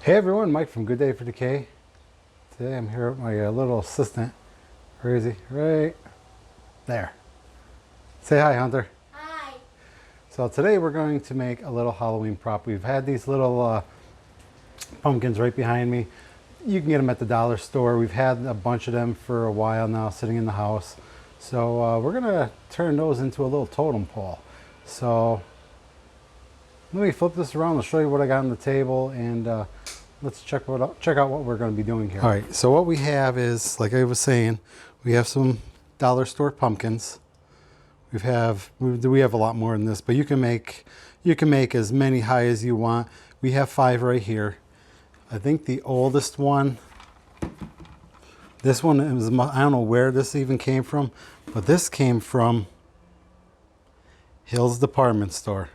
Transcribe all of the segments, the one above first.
Hey everyone, Mike from Good Day for Decay. Today I'm here with my little assistant. Where is he? Right there. Say hi, Hunter. Hi. So today we're going to make a little Halloween prop. We've had these little pumpkins right behind me. You can get them at the dollar store. We've had a bunch of them for a while now sitting in the house. So we're gonna turn those into a little totem pole. So let me flip this around. I'll show you what I got on the table, and let's check out what we're going to be doing here. All right, so what we have is, like I was saying, we have some dollar store pumpkins. We have a lot more than this, but you can make as many high as you want. We have 5 right here. I think the oldest one, this one is, I don't know where this even came from, but this came from Hill's department store.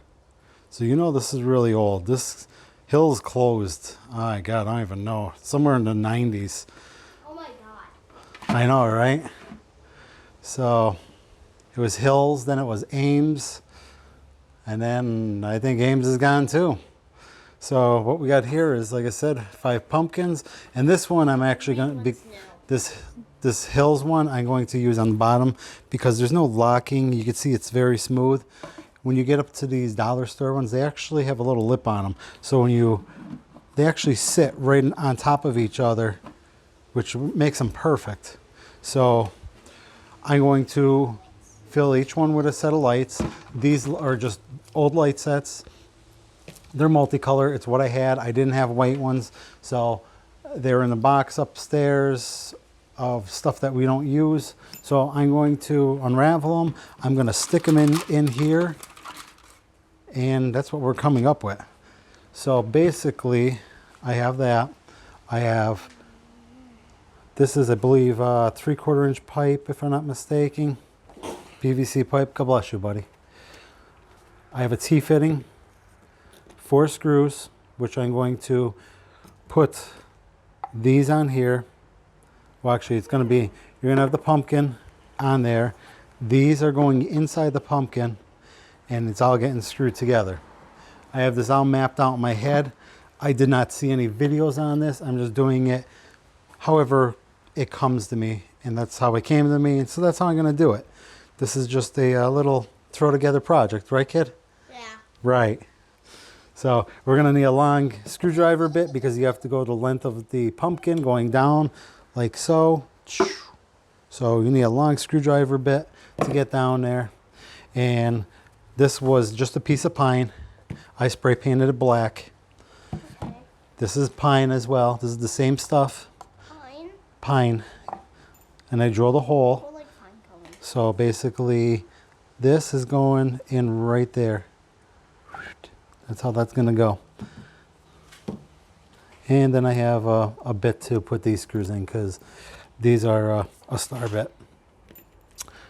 So you know this is really old. This Hill's closed. Oh my God, I don't even know. Somewhere in the 90s. Oh my God. I know, right? So it was Hill's, then it was Ames, and then I think Ames is gone too. So what we got here is, like I said, 5 pumpkins, and this one I'm actually going to be this Hill's one I'm going to use on the bottom because there's no locking. You can see it's very smooth. When you get up to these dollar store ones, they actually have a little lip on them. So they actually sit right on top of each other, which makes them perfect. So I'm going to fill each one with a set of lights. These are just old light sets. They're multicolor. It's what I had. I didn't have white ones. So they're in the box upstairs of stuff that we don't use. So I'm going to unravel them. I'm going to stick them in here. And that's what we're coming up with. So basically, I have that. I have, this is, I believe, 3/4 inch pipe, if I'm not mistaken. PVC pipe. God bless you, buddy. I have a T-fitting, 4 screws, which I'm going to put these on here. Well, actually, it's going to be, you're going to have the pumpkin on there. These are going inside the pumpkin, and it's all getting screwed together. I have this all mapped out in my head. I did not see any videos on this. I'm just doing it however it comes to me, and that's how it came to me, and so that's how I'm going to do it. This is just a little throw together project, right, kid? Yeah. Right. So we're going to need a long screwdriver bit because you have to go the length of the pumpkin going down like so. So you need a long screwdriver bit to get down there. And this was just a piece of pine. I spray painted it black. Okay. This is pine as well. This is the same stuff. Pine? Pine. And I drill the hole. I like pine cones. So basically, this is going in right there. That's how that's going to go. And then I have a bit to put these screws in because these are a star bit.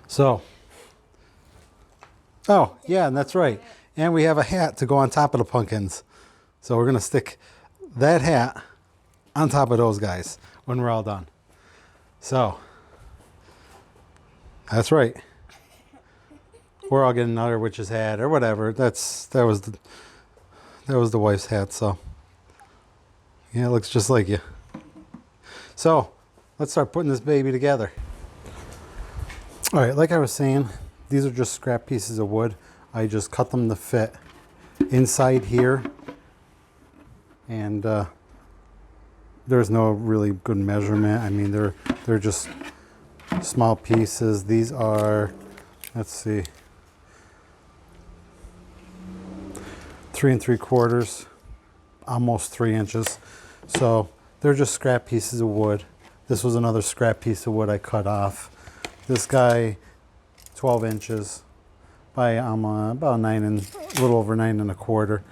So, oh, yeah, and that's right. And we have a hat to go on top of the pumpkins. So we're going to stick that hat on top of those guys when we're all done. So, that's right. We're all getting another witch's hat or whatever. That was the wife's hat, so. Yeah, it looks just like you. So, let's start putting this baby together. All right, like I was saying, these are just scrap pieces of wood. I just cut them to fit inside here. And there's no really good measurement. I mean, they're just small pieces. These are, let's see, 3 3/4, almost 3 inches. So they're just scrap pieces of wood. This was another scrap piece of wood I cut off. This guy, 12 inches by about a little over 9 1/4.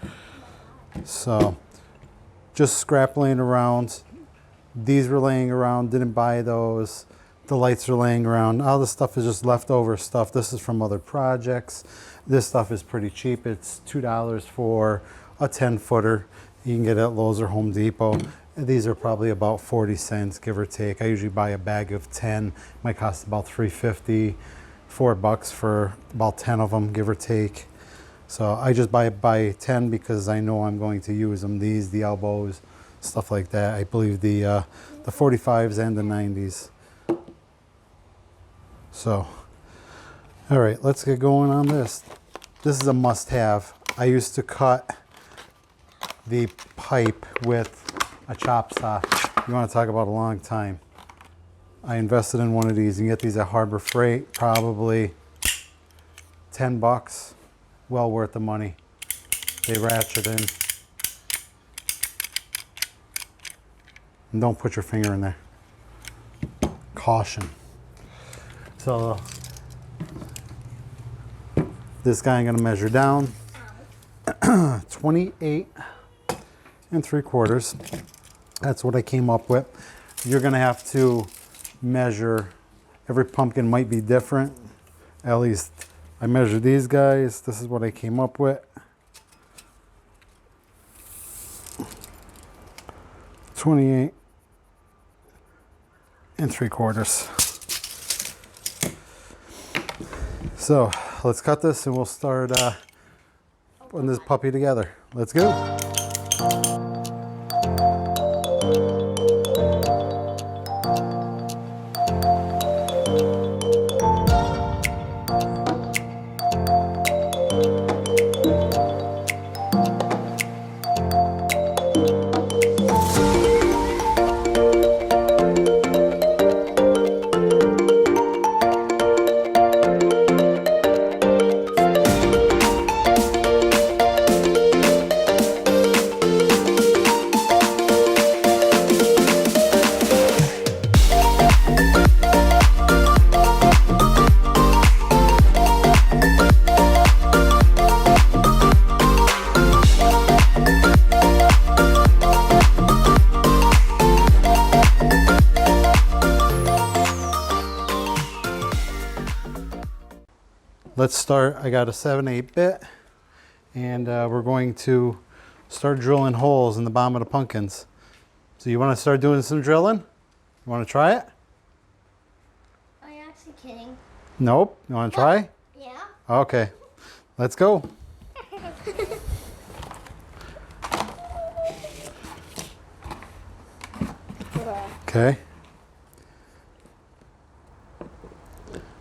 So just scrap laying around. These were laying around, didn't buy those. The lights are laying around. All this stuff is just leftover stuff. This is from other projects. This stuff is pretty cheap. It's $2 for a 10-footer. You can get it at Lowe's or Home Depot. These are probably about 40 cents, give or take. I usually buy a bag of 10. Might cost about $3.50, $4 for about 10 of them, give or take. So I just buy 10 because I know I'm going to use them. These, the elbows, stuff like that. I believe the 45s and the 90s. So, all right, let's get going on this. This is a must-have. I used to cut the pipe with a chop saw. You want to talk about a long time. I invested in one of these. You can get these at Harbor Freight, probably 10 bucks. Well worth the money. They ratchet in. And don't put your finger in there. Caution. So this guy I'm going to measure down 28 3/4. That's what I came up with. You're going to have to measure. Every pumpkin might be different. At least I measured these guys. This is what I came up with. 28 3/4. So let's cut this and we'll start putting this puppy together. Let's go. Let's start. I got a 7/8 bit and we're going to start drilling holes in the bottom of the pumpkins. So you want to start doing some drilling? You want to try it? Are you actually kidding? Nope. You want to try? Yeah. Okay. Let's go. Okay.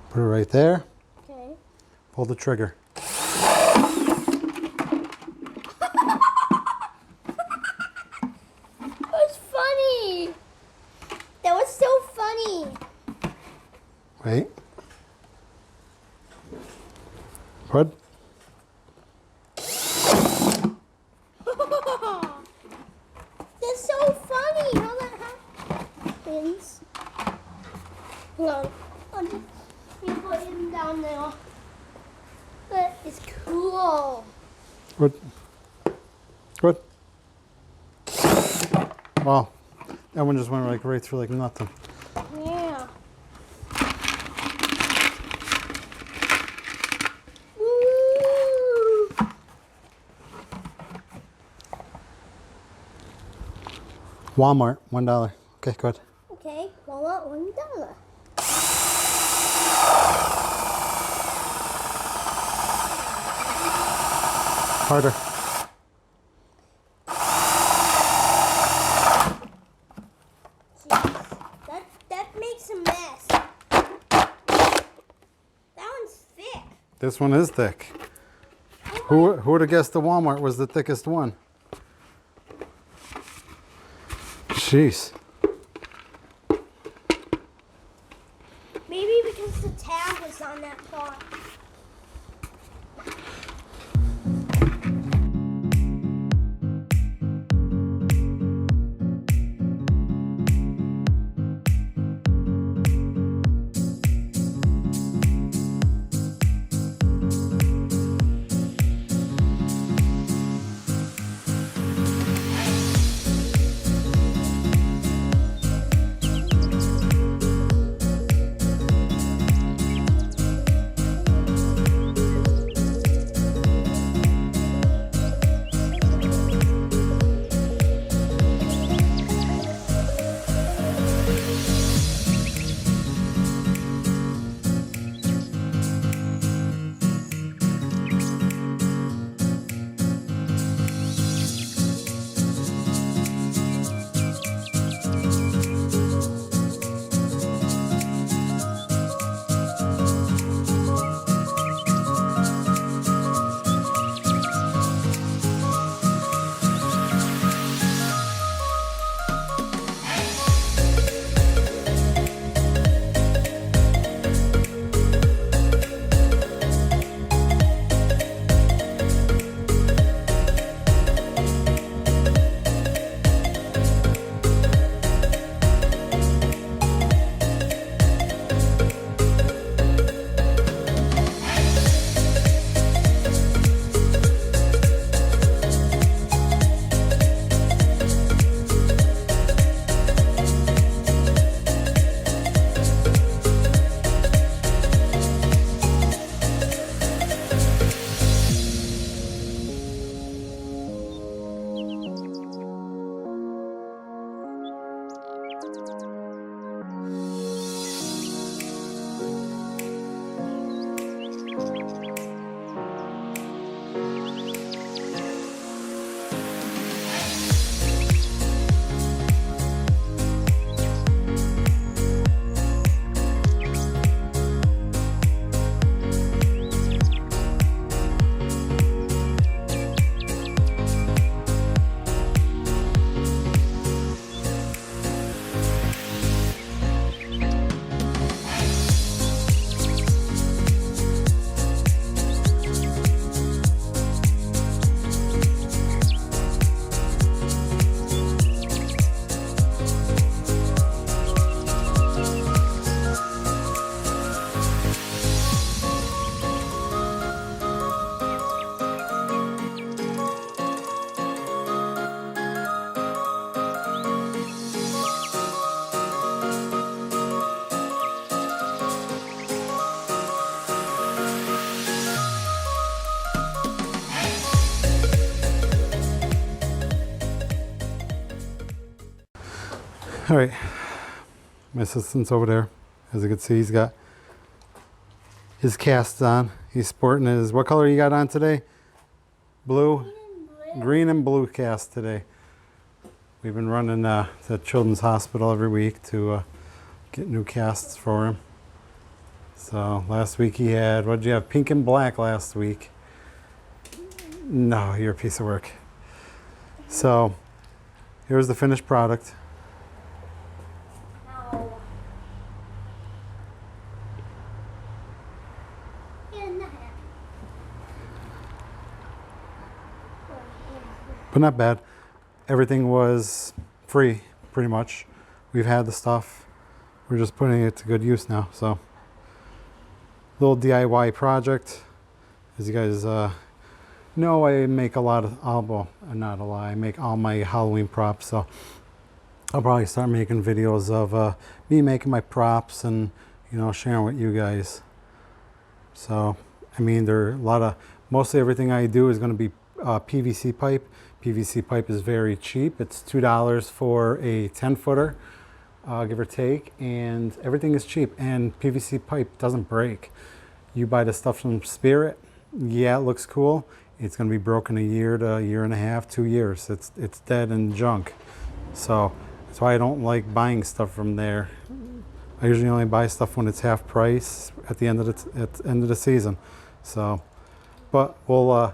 Put it right there. Okay. Pull the trigger. That was funny. That was so funny. Wait. Put. That's so funny. How that happens. Hold on. I'll just put him down there. That is cool. Good. Good. Wow. That one just went like right through like nothing. Yeah. Woo! Walmart, $1. Okay, good. Okay, well, $1. Harder. Jeez, that makes a mess. That one's thick. This one is thick. Who would have guessed the Walmart was the thickest one? Jeez. Maybe because the tab was on that part. All right, my assistant's over there. As you can see, he's got his casts on. He's sporting his, what color you got on today? Blue? Green and blue cast today. We've been running to Children's Hospital every week to get new casts for him. So last week he had, what did you have? Pink and black last week. No, you're a piece of work. So here's the finished product. But not bad. Everything was free, pretty much. We've had the stuff. We're just putting it to good use now. So, little DIY project. As you guys know, I make a lot of, well, not a lot, I make all my Halloween props. So, I'll probably start making videos of me making my props and, you know, sharing with you guys. So, I mean, there are a lot of, mostly everything I do is going to be PVC pipe. PVC pipe is very cheap. It's $2 for a 10-footer, give or take, and everything is cheap. And PVC pipe doesn't break. You buy the stuff from Spirit, yeah, it looks cool. It's going to be broken a year to a year and a half, 2 years. It's dead and junk. So that's why I don't like buying stuff from there. I usually only buy stuff when it's half price at the end of the season. So, but we'll.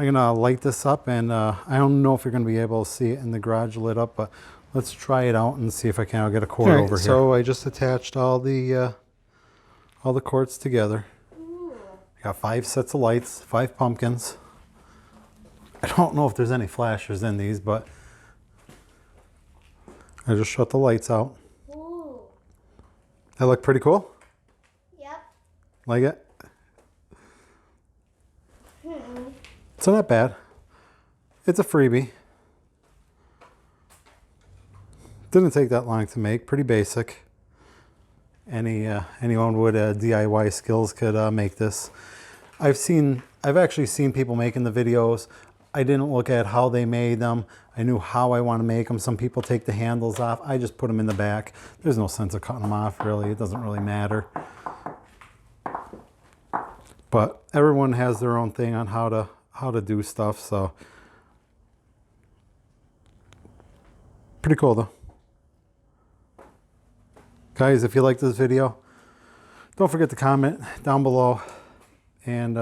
I'm gonna light this up, and I don't know if you're gonna be able to see it in the garage lit up, but let's try it out and see if I can. I'll get a cord over here. So I just attached all the cords together. I got 5 sets of lights, 5 pumpkins. I don't know if there's any flashers in these, but I just shut the lights out. Ooh. That look pretty cool? Yep. Like it? So not bad. It's a freebie. Didn't take that long to make. Pretty basic. Anyone with DIY skills could make this. I've actually seen people making the videos. I didn't look at how they made them. I knew how I want to make them. Some people take the handles off. I just put them in the back. There's no sense of cutting them off, really. It doesn't really matter. But everyone has their own thing on how to do stuff, so pretty cool though. Guys, if you like this video, don't forget to comment down below, and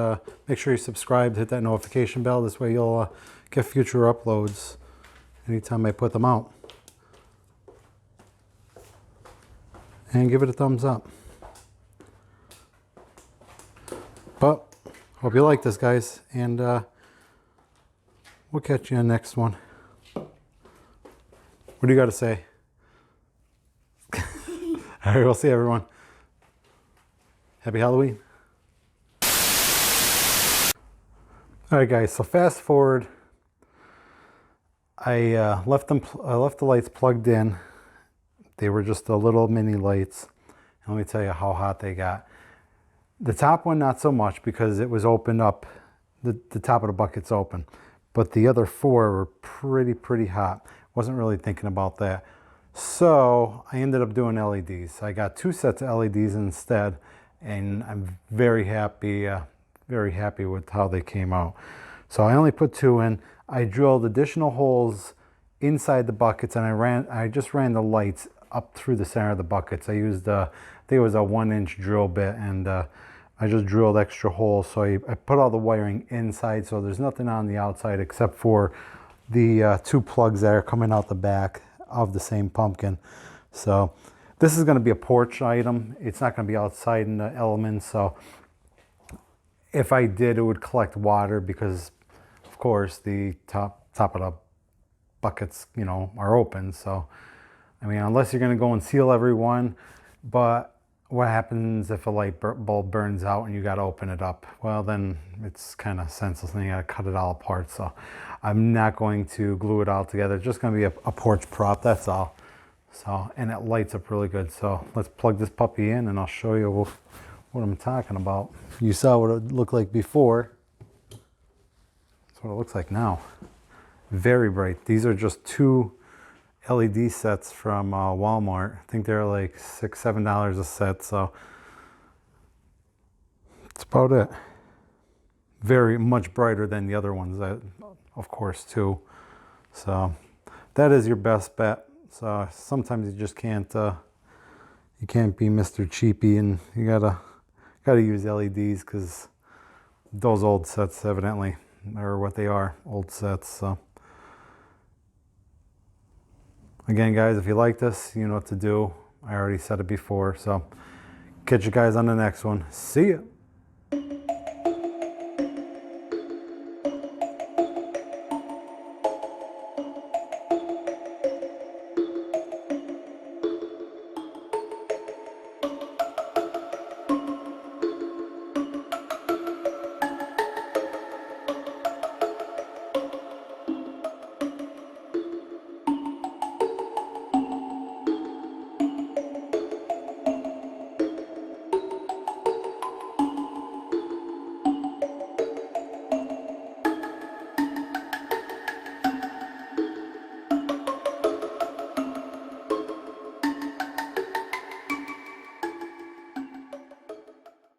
make sure you subscribe, hit that notification bell. This way you'll get future uploads anytime I put them out. And give it a thumbs up. But hope you like this, guys, and we'll catch you in the next one. What do you got to say? All right, we'll see everyone. Happy Halloween. All right, guys, so fast forward. I left the lights plugged in. They were just the little mini lights. And let me tell you how hot they got. The top one, not so much, because it was opened up. The top of the bucket's open. But the other 4 were pretty hot. Wasn't really thinking about that. So I ended up doing LEDs. I got 2 sets of LEDs instead, and I'm very happy with how they came out. So I only put 2 in. I drilled additional holes inside the buckets, and I just ran the lights up through the center of the buckets. I used I think it was a 1-inch drill bit, and I just drilled extra holes. So I put all the wiring inside, so there's nothing on the outside except for the 2 plugs that are coming out the back of the same pumpkin. So this is going to be a porch item. It's not going to be outside in the elements. So if I did, it would collect water because, of course, the top of the buckets, you know, are open. So, I mean, unless you're going to go and seal every one, but what happens if a light bulb burns out and you got to open it up? Well, then it's kind of senseless and you got to cut it all apart. So I'm not going to glue it all together. It's just going to be a porch prop, that's all. So, and it lights up really good. So let's plug this puppy in and I'll show you what I'm talking about. You saw what it looked like before. That's what it looks like now. Very bright. These are just 2 LED sets from Walmart. I think they're like $6, $7 a set, so that's about it. Very much brighter than the other ones, that, of course, too. So that is your best bet. So sometimes you just can't you can't be Mr. Cheapy, and you gotta use LEDs, because those old sets evidently are what they are, old sets. So again, guys, if you like this, you know what to do. I already said it before. So catch you guys on the next one. See ya.